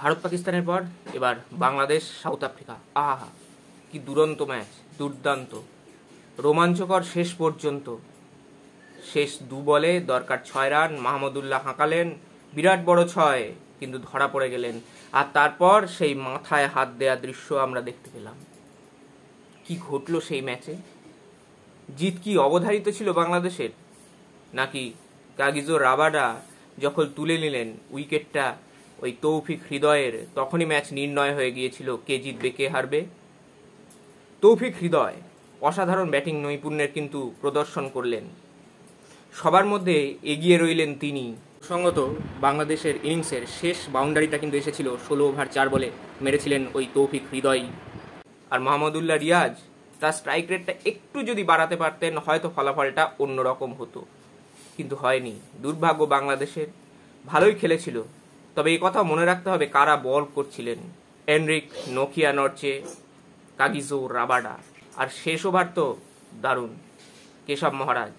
ভারত পাকিস্তানের পর এবার বাংলাদেশ সাউথ আফ্রিকা। আহা, কি দুরন্ত ম্যাচ, দুর্দান্ত, রোমাঞ্চকর শেষ পর্যন্ত। শেষ 2 বলে দরকার 6 রান, মাহমুদুল্লাহ হাঁকালেন বিরাট বড় 6, কিন্তু ধরা পড়ে গেলেন। আর তারপর সেই মাথায় হাত দেয়া দৃশ্য আমরা দেখতে পেলাম। কি ঘটলো সেই ম্যাচে? জিত কি অবধারিত ছিল বাংলাদেশের, নাকি কাগিজো রাবাডা যখন তুলে নিলেন উইকেটটা ওই তৌফিক হৃদয়ের, তখনই ম্যাচ নির্ণয় হয়ে গিয়েছিল কে জিতবে কে হারবে? তৌফিক হৃদয় অসাধারণ ব্যাটিং নৈপুণ্যের কিন্তু প্রদর্শন করলেন, সবার মধ্যে এগিয়ে রইলেন তিনি। সঙ্গত বাংলাদেশের ইনিংসের শেষ বাউন্ডারিটা কিন্তু এসেছিল 16 ওভার 4 বলে, মেরেছিলেন ওই তৌফিক হৃদয়। আর মাহমুদুল্লাহ রিয়াজ তার স্ট্রাইক রেটটা একটু যদি বাড়াতে পারতেন, হয়তো ফলাফলটা অন্যরকম হতো, কিন্তু হয়নি। দুর্ভাগ্য বাংলাদেশের, ভালোই খেলেছিল, তবে এই কথা মনে রাখতে হবে কারা বল করছিলেন। এনরিক নোকিয়া নরচে, কাগিজো রাবাডা, আর শেষ ওভার তো দারুণ, কেশব মহারাজ।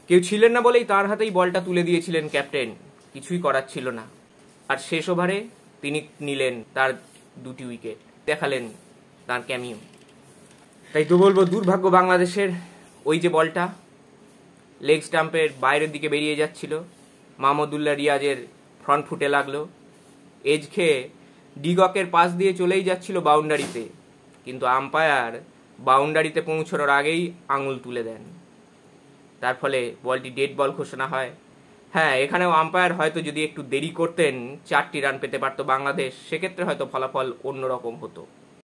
কেউ ছিলেন না বলেই তার হাতেই বলটা তুলে দিয়েছিলেন ক্যাপ্টেন, কিছুই করার ছিল না। আর শেষ ওভারে তিনি নিলেন তার 2টি উইকেট, দেখালেন তার ক্যামিও। তাই তো বলবো দুর্ভাগ্য বাংলাদেশের। ওই যে বলটা লেগ স্টাম্পের বাইরের দিকে বেরিয়ে যাচ্ছিল, মাহমুদুল্লাহ রিয়াজের ফ্রন্ট ফুটে লাগলো, এজ খেয়ে ডিগকের পাশ দিয়ে চলেই যাচ্ছিল বাউন্ডারিতে, কিন্তু আম্পায়ার বাউন্ডারিতে পৌঁছানোর আগেই আঙুল তুলে দেন। তার ফলে বলটি ডেড বল ঘোষণা হয়। হ্যাঁ, এখানেও আম্পায়ার হয়তো যদি একটু দেরি করতেন 4টি রান পেতে পারত বাংলাদেশ, সেক্ষেত্রে হয়তো ফলাফল অন্যরকম হতো।